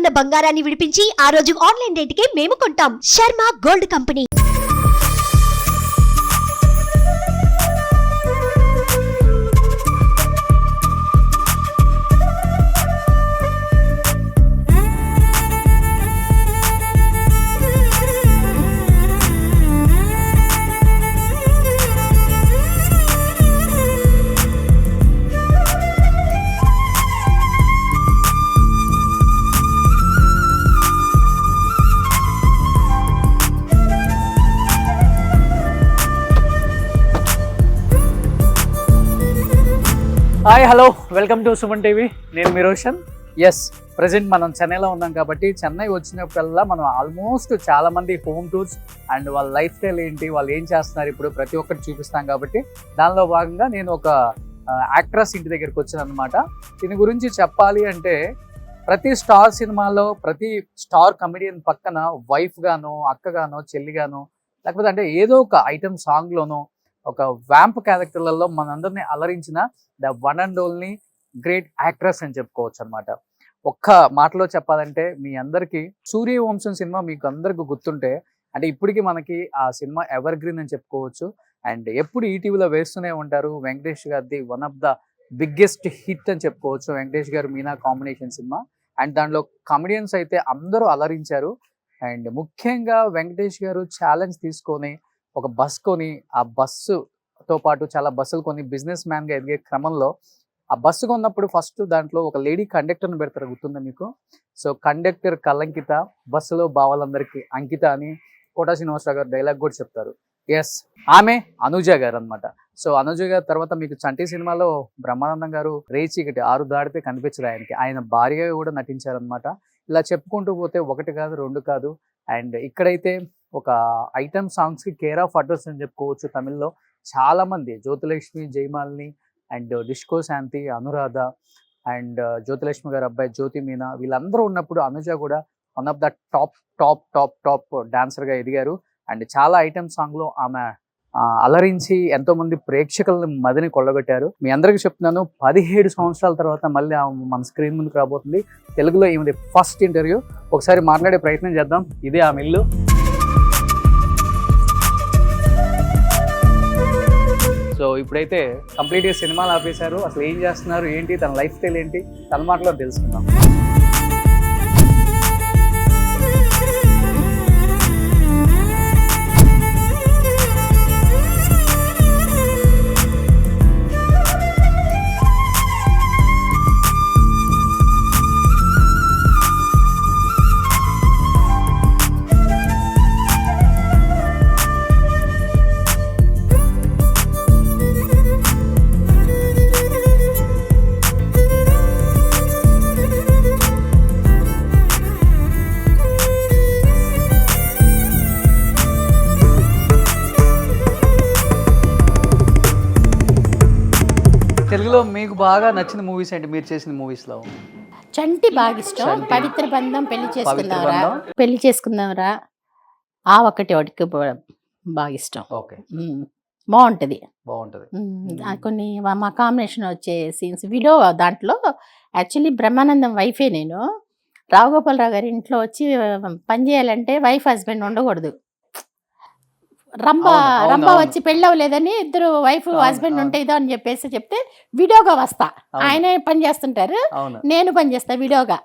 ఉన్న బంగారాన్ని విడిపించి ఆ రోజు ఆన్లైన్ రేటుకే మేము కొంటాం. Sharma gold company. Hi hello welcome to Suman TV. నేను మీ రోషన్. ఎస్, ప్రజెంట్ మనం చెన్నైలో ఉన్నాం కాబట్టి చెన్నై వచ్చినప్పుడల్లా మనం ఆల్మోస్ట్ చాలా మంది హోమ్ టూర్స్ అండ్ వాళ్ళ లైఫ్ స్టైల్ ఏంటి, వాళ్ళు ఏం చేస్తున్నారు ఇప్పుడు ప్రతి ఒక్కటి చూపిస్తాం. కాబట్టి దానిలో భాగంగా నేను ఒక యాక్ట్రెస్ ఇంటి దగ్గరికి వచ్చాను అనమాట. దీని గురించి చెప్పాలి అంటే ప్రతి స్టార్ సినిమాలో ప్రతి స్టార్ కమెడియన్ పక్కన వైఫ్ గానో, అక్కగానో, చెల్లిగానో, లేకపోతే అంటే ఏదో ఒక ఐటమ్ సాంగ్లోనో ఒక వ్యాంప్ క్యారెక్టర్లలో మనందరినీ అలరించిన the one and only great actress అని చెప్పుకోవచ్చు అనమాట. ఒక్క మాటలో చెప్పాలంటే మీ అందరికీ సూర్యవంశం సినిమా మీకు అందరికీ గుర్తుంటే అంటే ఇప్పటికీ మనకి ఆ సినిమా ఎవర్ గ్రీన్ అని చెప్పుకోవచ్చు. అండ్ ఎప్పుడు ఈటీవీలో వేస్తూనే ఉంటారు. వెంకటేష్ గారిది one of the biggest hit అని చెప్పుకోవచ్చు. వెంకటేష్ గారు మీనా కాంబినేషన్ సినిమా. అండ్ దాంట్లో కామెడియన్స్ అయితే అందరూ అలరించారు. అండ్ ముఖ్యంగా వెంకటేష్ గారు ఛాలెంజ్ తీసుకొని ఒక బస్ కొని, ఆ బస్సుతో పాటు చాలా బస్సులు కొని బిజినెస్ మ్యాన్గా ఎదిగే క్రమంలో ఆ బస్సు కొన్నప్పుడు ఫస్ట్ దాంట్లో ఒక లేడీ కండక్టర్ని పెడతారు, గుర్తుందా మీకు? సో కండక్టర్ కలంకిత, బస్సులో బావాలందరికీ అంకిత అని కోటా శ్రీనివాసరావు గారు డైలాగ్ కూడా చెప్తారు. ఎస్, ఆమె అనుజ గారు అనమాట. సో అనుజ గారి తర్వాత మీకు చంటి సినిమాలో బ్రహ్మానందం గారు రేచీకటి 6 దాటితే కనిపించదు ఆయనకి, ఆయన భార్యగా కూడా నటించారనమాట. ఇలా చెప్పుకుంటూ పోతే ఒకటి కాదు, రెండు కాదు. అండ్ ఇక్కడైతే ఒక ఐటమ్ సాంగ్స్కి కేర్ ఆఫ్ అడ్రస్ అని చెప్పుకోవచ్చు. తమిళ్లో చాలా మంది జ్యోతిలక్ష్మి, జయమాలిని అండ్ డిస్కో శాంతి, అనురాధ అండ్ జ్యోతిలక్ష్మి గారు అబ్బాయి జ్యోతి మీనా, వీళ్ళందరూ ఉన్నప్పుడు అనుజ కూడా one of the top top top top డాన్సర్గా ఎదిగారు. అండ్ చాలా ఐటమ్ సాంగ్లో ఆమె అలరించి ఎంతో మంది ప్రేక్షకులను మదిని కొల్లబెట్టారు. మీ అందరికీ చెప్తున్నాను, 17 సంవత్సరాల తర్వాత మళ్ళీ మన స్క్రీన్ ముందుకు రాబోతుంది. తెలుగులో ఈమెది ఫస్ట్ ఇంటర్వ్యూ. ఒకసారి మాట్లాడే ప్రయత్నం చేద్దాం. ఇదే ఆమె ఇల్లు. సో ఇప్పుడైతే కంప్లీట్గా సినిమాలు ఆపేశారు. అసలు ఏం చేస్తున్నారు ఏంటి, తన లైఫ్ స్టైల్ ఏంటి, తన మాటలో తెలుసుకుందాం. తెలుగులో మీకు బాగా నచ్చిన మూవీస్ ఏంటి, మీరు చేసిన మూవీస్లో? చంటి బాగా ఇష్టం. పవిత్ర బంధం, పెళ్లి చేసుకుందాంరా, ఆ ఒకటి వాడికి బాగా ఇష్టం. ఓకే, బాగుంటది. కొన్ని మా కాంబినేషన్ వచ్చే సీన్స్ వీడియో దాంట్లో యాక్చువల్లీ బ్రహ్మానందం వైఫే. నేను రావుగోపాలరావు గారి ఇంట్లో వచ్చి పని చేయాలంటే వైఫ్ హస్బెండ్ ఉండకూడదు. రంభ వచ్చి పెళ్ళి అవ్వలేదని ఇద్దరు వైఫ్ హస్బెండ్ ఉంటే ఇదో అని చెప్పేసి చెప్తే వీడియోగా వస్తా, ఆయనే పని చేస్తుంటారు, నేను పని చేస్తా వీడియోగా.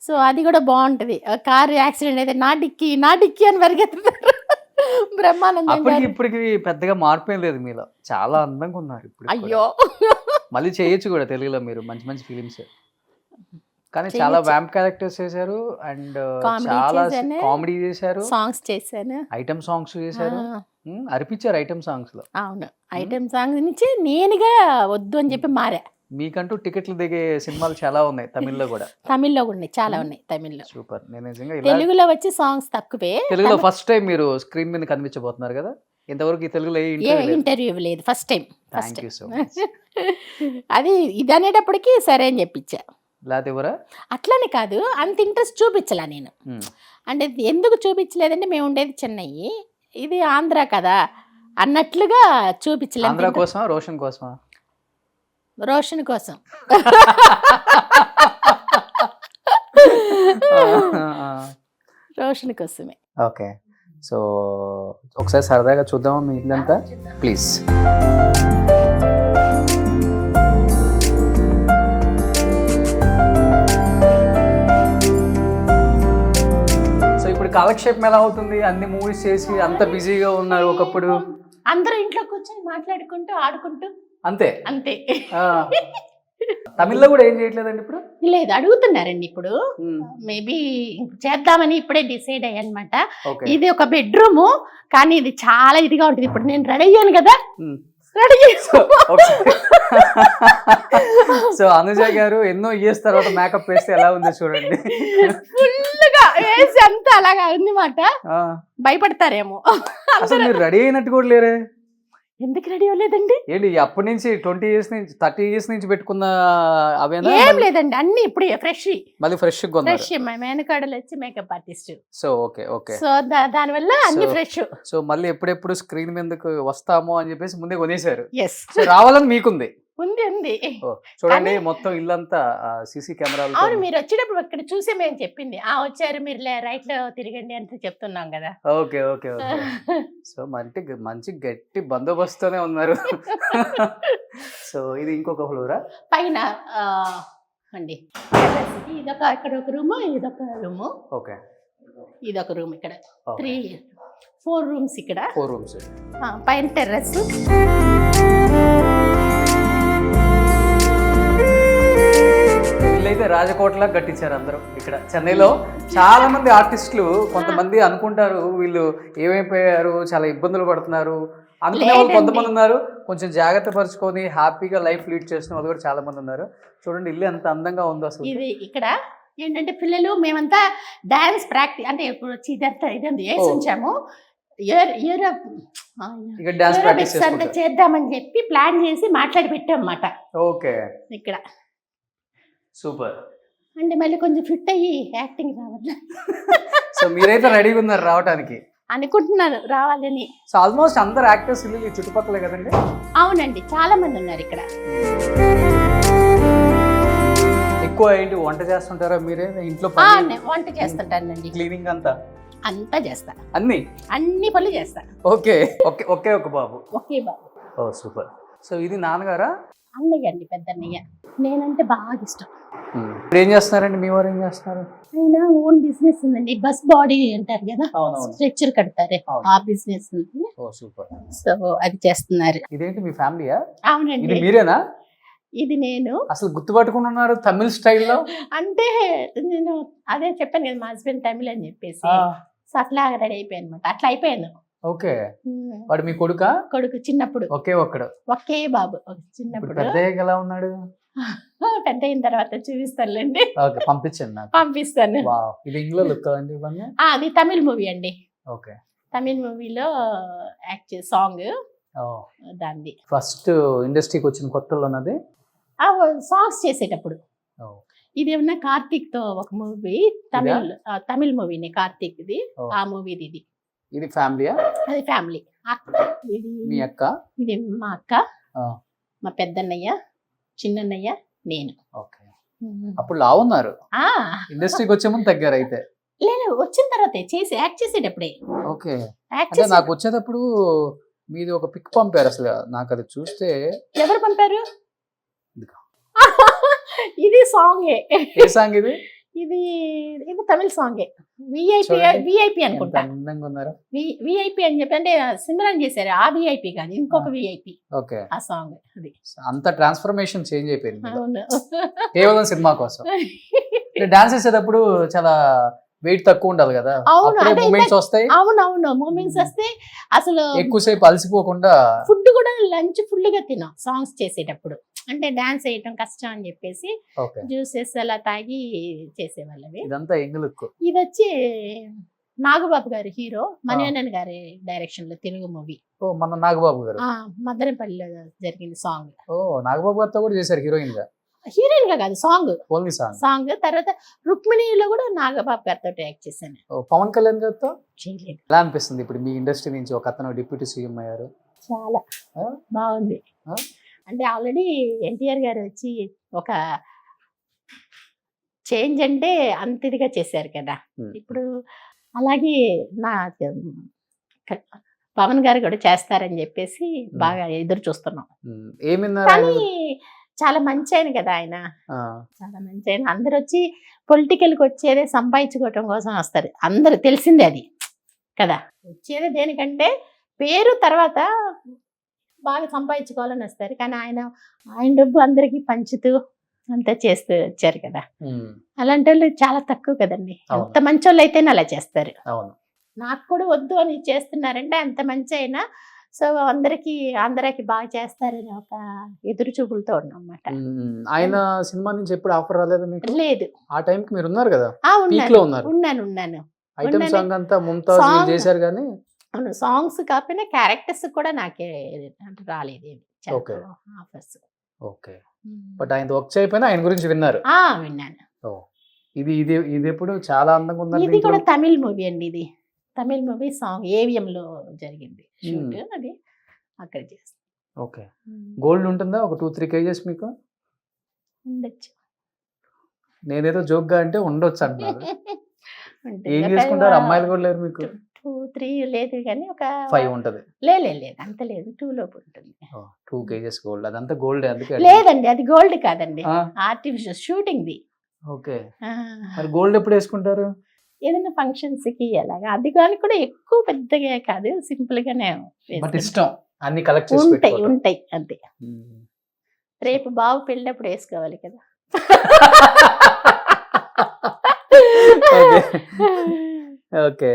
సో అది కూడా బాగుంటది. కారు యాక్సిడెంట్ అయితే నా డిక్కి అని పరిగెత్తుతారు బ్రహ్మానందం. ఇప్పటికి పెద్దగా మార్పు లేదు మీలో, చాలా అందంగా ఉన్నారు ఇప్పుడు. అయ్యో, మళ్ళీ చేయొచ్చు కూడా తెలుగులో మీరు మంచి మంచి ఫిలిమ్స్. కానీ చాలా వ్యాంప్ క్యారెక్టర్స్ చేశారు అండ్ చాలా కామెడీ చేశారు, సాంగ్స్ చేశాను, ఐటమ్ సాంగ్స్ చేశారు, అర్పించారు ఐటమ్ సాంగ్స్ లో. అవును, ఐటమ్ సాంగ్స్ నుంచి నేనుగా వద్దు అని చెప్పి మారా. మీకంటూ టికెట్లు దిగే సినిమాలు చాలా ఉన్నాయి తమిళ్లో కూడా. ఉన్నాయి, చాలా ఉన్నాయి తమిళ్లో. సూపర్. నేను నిజంగా తెలుగులో వచ్చి సాంగ్స్ తక్కువే. తెలుగులో ఫస్ట్ టైం మీరు స్క్రీన్ మీద కనిపించబోతున్నారు కదా, ఇంతవరకు తెలుగులో ఇంటర్వ్యూ లేదు, ఫస్ట్ టైం. అది ఇది అనేటప్పటికి సరే అని చెప్పించా. అట్లనే కాదు, అంత ఇంట్రెస్ట్ చూపించలా నేను. అంటే ఎందుకు చూపించలేదంటే మేము ఉండేది చెన్నై, ఇది ఆంధ్ర కదా అన్నట్లుగా చూపించలేదు. ఆంధ్ర కోసం, రోషన్ కోసమా? రోషన్ కోసం. రోషన్ కోసమే. ఓకే, సో ఒకసారి సరదాగా చూద్దామా మీ ఇల్లంతా ప్లీజ్. సో ఇప్పుడు కాలక్షేపం ఎలా అవుతుంది? అన్ని మూవీస్ చేసి అంత బిజీగా ఉన్నారు ఒకప్పుడు. అందరూ ఇంట్లో కూర్చొని మాట్లాడుకుంటూ ఆడుకుంటూ అంతే అంతే. తమిళ్లో కూడా ఏం చేయట్లేదండి ఇప్పుడు? లేదు, అడుగుతున్నారండి ఇప్పుడు. మేబీ చేద్దామని ఇప్పుడే డిసైడ్ అయ్యానమాట. ఇది ఒక బెడ్రూమ్, కానీ ఇది చాలా ఇదిగా ఉంటుంది. ఇప్పుడు నేను రెడీ అయ్యాను కదా, రెడీ. సో అనుజ గారు ఎన్నో ఇయర్స్ తర్వాత మేకప్ వేస్తే ఎలా ఉంది చూడండి. ఫుల్ గా వేసి అంతా అలాగా ఉంది మాట. భయపడతారేమో. అసలు మీరు రెడీ అయినట్టు కూడా లేరే. ఎందుకు రెడీ అవ్వలేదండి? ఏంటి అప్పటి నుంచి 20 years నుంచి 30 years నుంచి పెట్టుకున్న అవేనా? ఏం లేదండి, అన్ని ఇప్పుడు ఫ్రెష్. మళ్ళీ ఫ్రెష్ ఫ్రెష్. మేనకాడలు వచ్చి makeup artist. So okay okay. So దాని వల్ల అన్ని ఫ్రెష్. సో మళ్ళీ ఎప్పుడెప్పుడు స్క్రీన్ మీదకు వస్తామో అని చెప్పేసి ముందే కొనేసారు. ఎస్, సో రావాలని మీకుంది. ఉంది ఉంది. చూడండి మొత్తం ఇల్లంతా సీసీ కెమెరాలు. అవును, మీరు వచ్చేటప్పుడు ఇక్కడ చూసే మేము చెప్పింది వచ్చారు మీరు రైట్ లో తిరగండి ಅಂತ చెప్తున్నాం కదా. Okay okay okay. సో మంచి గట్టి బందోబస్తునే ఉన్నారు. సో ఇది ఇంకొక ఫ్లోరా పైన అండి. ఇదొక ఇక్కడ ఒక రూమ్, ఇదొక రూమ్. ఓకే, ఇదొక రూమ్. ఇక్కడ 4 rooms. ఇక్కడ 4 rooms. పైన టెర్రస్. అయితే రాజకోటలా కట్టించారు అందరూ. ఇక్కడ చెన్నైలో చాలా మంది ఆర్టిస్టులు కొంతమంది అనుకుంటారు వీళ్ళు ఏమైపోయారు, చాలా ఇబ్బందులు పడుతున్నారు అనుకునే వాళ్ళు కొంతమంది ఉన్నారు. కొంచెం జాగ్రత్త పరుచుకొని హ్యాపీగా లైఫ్ లీడ్ చేసిన వాళ్ళు కూడా చాలా మంది ఉన్నారు. చూడండి ఇల్లు ఎంత అందంగా ఉందో అసలు. ఇది ఇక్కడ ఏంటంటే పిల్లలు మేమంతా డాన్స్ ప్రాక్టీస్ అంటే ఇప్పుడు ఇదంతా వేసి ఉంచాము. అంతా చేద్దామని చెప్పి ప్లాన్ చేసి మాట్లాడి పెట్టాం అన్నమాట. ఓకే, ఇక్కడ సూపర్. అంటే మళ్ళీ కొంచెం ఫిట్ అయ్యి యాక్టింగ్ రావాలి. సో మీరైతే రెడీగా ఉన్నారు రావడానికి? అనుకుంటున్నాను రావాలని. సో ఆల్మోస్ట్ అందరు యాక్టర్స్ ఇల్లు చుట్టుపక్కలే కదండి? అవునండి, చాలా మంది ఉన్నారు ఇక్కడ. ఎక్కువ ఏంటి వంట చేస్తుంటారా మీరే ఇంట్లో? వంట చేస్తుంటానండి. క్లీనింగ్ అంతా చేస్తా. అన్ని పనులు చేస్తా. Okay okay. ఒకే ఒక బాబు? ఒకే బాబు. ఓ సూపర్. సో ఇది నాన్నగారా? అన్నయ్య అండి, పెద్దన్నయ్య. నేనంటే బాగా ఇష్టం. ఇప్పుడు ఏం చేస్తున్నారండి మీ వారు? ఏం చేస్తున్నారు? ఆయన ఓన్ బిజినెస్ ఉందండి, బస్ బాడీ అంటారు కదా, స్ట్రక్చర్ కడతారే, ఆ బిజినెస్ ఉంది. ఓ సూపర్. సో అది చేస్తున్నారు. ఇదేంటి మీ ఫ్యామిలీయా? అవునండి. ఇది మీరేనా? ఇది నేను. అసలు గుర్తుపట్టుకుని ఉన్నారు తమిళ స్టైల్లో. అంటే నేను అదే చెప్పాను కదా, మా హస్బెండ్ తమిళ్ అని చెప్పేసి. సో అట్లా రెడీ అయిపోయాను అనమాట. అట్లా అయిపోయాను. ఓకే. వాడు మీ కొడుకా? కొడుకు. చిన్నప్పుడు ఒకే బాబు. చిన్నప్పుడు. పెద్ద ఎలా ఉన్నాడు? పెద్ద అయిన తర్వాత చూపిస్తానులేండి. పంపించండి, పంపిస్తాను. ఇది ఇంగ్లీష్ లుక్ అండి? అది తమిళ్ మూవీ అండి. ఓకే. తమిళ్ మూవీలో యాక్ట్ సాంగ్ దాన్ని. ఫస్ట్ ఇండస్ట్రీకి వచ్చిన కొత్తలో సాంగ్స్ చేసేటప్పుడు. ఇది ఏమన్నా కార్తీక్ తో ఒక మూవీ, తమిళ్ మూవీని, కార్తీక్ ది. ఆ మూవీది ఇది. ఇది ఫ్యామిలీయా? అది ఫ్యామిలీ. మీ అక్క? ఇది మా అక్క, మా పెద్దన్నయ్య, చిన్నన్నయ్య, నేను. ఓకే. అప్పుడు లావు ఉన్నారు, ఇండస్ట్రీకి వచ్చే ముందు తగ్గారు అయితే? లేదు, వచ్చిన తర్వాత చేసి యాక్ట్ చేసేటప్పుడే. ఓకే. అంటే నాకు వచ్చేటప్పుడు మీది ఒక పిక్ పంపారు, అసలు నాకు అది చూస్తే. ఎవరు పంపారు? ఇది సాంగే. ఏ సాంగ్ ఇది? ఇది తమిళ సాంగే. విఐపి అనుకుంటా. అందంగా ఉన్నారు. విఐపి అని చెప్పి అంటే సిమ్రాన్ చేశారు. ఆ విఐపి కాదు, ఇంకొక విఐపి. ఓకే. ఆ సాంగ్ అది. అంత ట్రాన్స్ఫర్మేషన్ చేంజ్ అయిపోయింది. అవును, కేవలం సినిమా కోసం. డాన్స్ చేసేటప్పుడు చాలా వెయిట్ తక్కువ ఉండాలి కదా, మూమెంట్స్ వస్తాయి. అవునవును, మూమెంట్స్ వస్తే అసలు ఎక్కువసేపు అలసిపోకుండా. ఫుడ్ కూడా లంచ్ ఫుల్ గా తిన్నాం సాంగ్స్ చేసేటప్పుడు. అంటే డాన్స్ వేయటం కష్టం అని చెప్పేసి జ్యూసెస్ అలా తాగి చేసేవాళ్ళవి. ఇదంతా ఎంగులుక్కు. ఇది వచ్చి నాగబాబు గారు హీరో, మణివన్నన్ గారి డైరెక్షన్ లో తెలుగు మూవీ. మన నాగబాబు గారు మదనపల్లిలో జరిగింది సాంగ్. నాగబాబు గారితో కూడా చేశారు హీరోయిన్ గా? హీరోయిన్ గా కాదు, సాంగ్. Only song. తర్వాత రుక్మిణిలో కూడా నాగబాబు గారితో యాక్ట్ చేశాను. పవన్ కళ్యాణ్ గారితో చేయలేదు. ఎలా అనిపిస్తుంది ఇప్పుడు మీ ఇండస్ట్రీ నుంచి ఒక అతను డిప్యూటీ సీఎం అయ్యారు? చాలా బాగుంది. అంటే ఆల్రెడీ ఎన్టీఆర్ గారు వచ్చి ఒక చేంజ్ అంటే అంత ఇదిగా చేశారు కదా. ఇప్పుడు అలాగే నా పవన్ గారు కూడా చేస్తారని చెప్పేసి బాగా ఎదురు చూస్తున్నాం. ఏమిన్నారు కానీ చాలా మంచి ఆయన కదా ఆయన, చాలా మంచి ఆయన. అందరు వచ్చి పొలిటికల్కి వచ్చేదే సంపాదించుకోవటం కోసం వస్తారు, అందరు తెలిసిందే అది కదా. వచ్చేదే దేనికంటే పేరు, తర్వాత బాగా సంపాదించుకోవాలని వస్తారు. కానీ ఆయన డబ్బు అందరికీ పంచుతూ అంతా చేస్తూ వచ్చారు కదా. అలాంటి వాళ్ళు చాలా తక్కువ కదండి. అంత మంచి వాళ్ళు అయితేనే అలా చేస్తారు. నాకు కూడా వద్దు అని చేస్తున్నారంటే అంత మంచి అయినా సో అందరికి బాగా చేస్తారని ఒక ఎదురు చూపులతో ఉన్నమాట. ఆయన సినిమా నుంచి ఎప్పుడు ఆఫర్ రాలేదు మీకు? లేదు. ఆ టైంకి మీరు ఉన్నారు కదా, ఉన్నాను. ఐటమ్ సాంగ్ అంతా ముంతాజ్ చేశారు కానీ అవును, సాంగ్స్ కాకపోయినా క్యారెక్టర్స్ కూడా నాకే రాలేదు ఆఫర్స్. ఓకే, బట్ ఆయన వర్క్ అయిపోయినా ఆయన గురించి విన్నారు? విన్నాను. ఇది ఇది ఇది ఎప్పుడు చాలా అందంగా ఉంది. ఇది కూడా తమిళ్ మూవీ అండి. ఇది తమిళ్ మూవీ సాంగ్ AVM లో జరిగింది షూట్, అది అక్కడ చేస్తాం. ఓకే, గోల్డ్ ఉంటుందా ఒక 2-3 kgs మీకు? ఉండొచ్చు. నేనేదో జోక్ గా అంటే ఉండొచ్చు అంటున్నారు. ఏం చేసుకుంటారు? అమ్మాయిలు కూడా లేరు మీకు? 2-3 లేదు కానీ ఒక 5 ఉంటది. లేదు అంత లేదు, 2 లోపు ఉంటుంది. 2 kgs గోల్డ్, అదంతా గోల్డ్? అందుకే లేదండి, అది గోల్డ్ కాదండి, ఆర్టిఫిషియల్ షూటింగ్ ది. ఓకే, మరి గోల్డ్ ఎప్పుడు వేసుకుంటారు? ఏదైనా ఫంక్షన్స్ కి అలాగా. అది కానీ కూడా ఎక్కువ పెద్దగా కాదు, సింపుల్ గానే. బట్ ఇష్టం అన్ని కలెక్ట్ చేసి ఉంటాయి అంతే. రేపు బాబు పెళ్ళినప్పుడు వేసుకోవాలి కదా. ఓకే,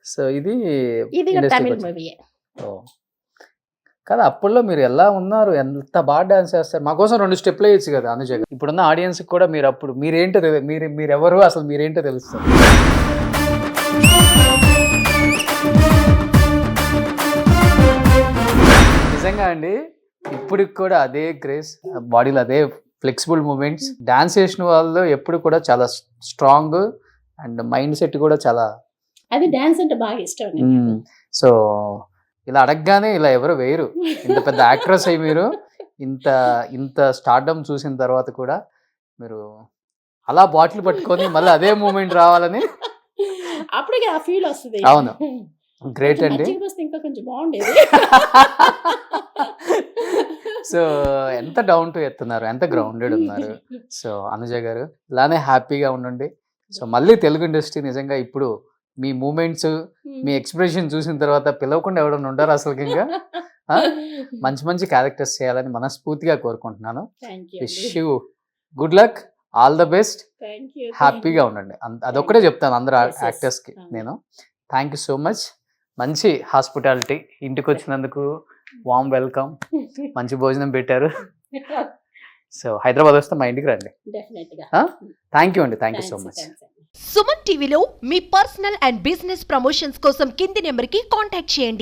సో ఇది తమిళ్ మూవీ కదా. అప్పట్లో మీరు ఎలా ఉన్నారు, ఎంత బాగా డాన్స్ చేస్తారు. మా కోసం 2 స్టెప్లు వేయచ్చు కదా అనుజ. ఇప్పుడున్న ఆడియన్స్ కూడా మీరు అప్పుడు మీరేంటో మీరెవరు అసలు మీరేంటో తెలుస్తుంది. నిజంగా అండి, ఇప్పటికి కూడా అదే గ్రేస్, బాడీలో అదే ఫ్లెక్సిబుల్ మూమెంట్స్. డాన్స్ చేసిన వాళ్ళు ఎప్పుడు కూడా చాలా స్ట్రాంగ్ అండ్ మైండ్ సెట్ కూడా చాలా. అది డాన్స్ అంటే బాగా ఇష్టం. సో ఇలా అడగగానే ఇలా ఎవరు వేయరు. ఇంత పెద్ద యాక్ట్రెస్ అయ్యి మీరు ఇంత స్టార్డమ్ చూసిన తర్వాత కూడా మీరు అలా బాటిల్ పట్టుకొని మళ్ళీ అదే మూమెంట్ రావాలని అప్పుడే ఆ ఫీల్ వస్తుంది. అవును, గ్రేట్ అండి. ఇంకా కొంచెం బాగుండేది. సో ఎంత డౌన్ టు ఎర్త్ ఉన్నారు, ఎంత గ్రౌండెడ్ ఉన్నారు. సో అనుజ గారు ఇలానే హ్యాపీగా ఉండండి. సో మళ్ళీ తెలుగు ఇండస్ట్రీ నిజంగా ఇప్పుడు మీ మూమెంట్స్, మీ ఎక్స్ప్రెషన్ చూసిన తర్వాత పిలవకుండా ఎవరైనా ఉంటారు అసలు. ఇంకా మంచి మంచి క్యారెక్టర్స్ చేయాలని మనస్ఫూర్తిగా కోరుకుంటున్నాను. Wish you good luck, all the best, హ్యాపీగా ఉండండి. అదొక్కటే చెప్తాను అందరు యాక్టర్స్కి నేను. Thank you so much. మంచి హాస్పిటాలిటీ, ఇంటికి వచ్చినందుకు వామ్ వెల్కమ్, మంచి భోజనం పెట్టారు. సో హైదరాబాద్ వస్తే మా ఇంటికి రండి. థ్యాంక్ యూ అండి, thank you so much. Suman టీవీలో మీ పర్సనల్ అండ్ బిజినెస్ ప్రమోషన్స్ కోసం కింది నెంబర్కి కాంటాక్ట్ చేయండి.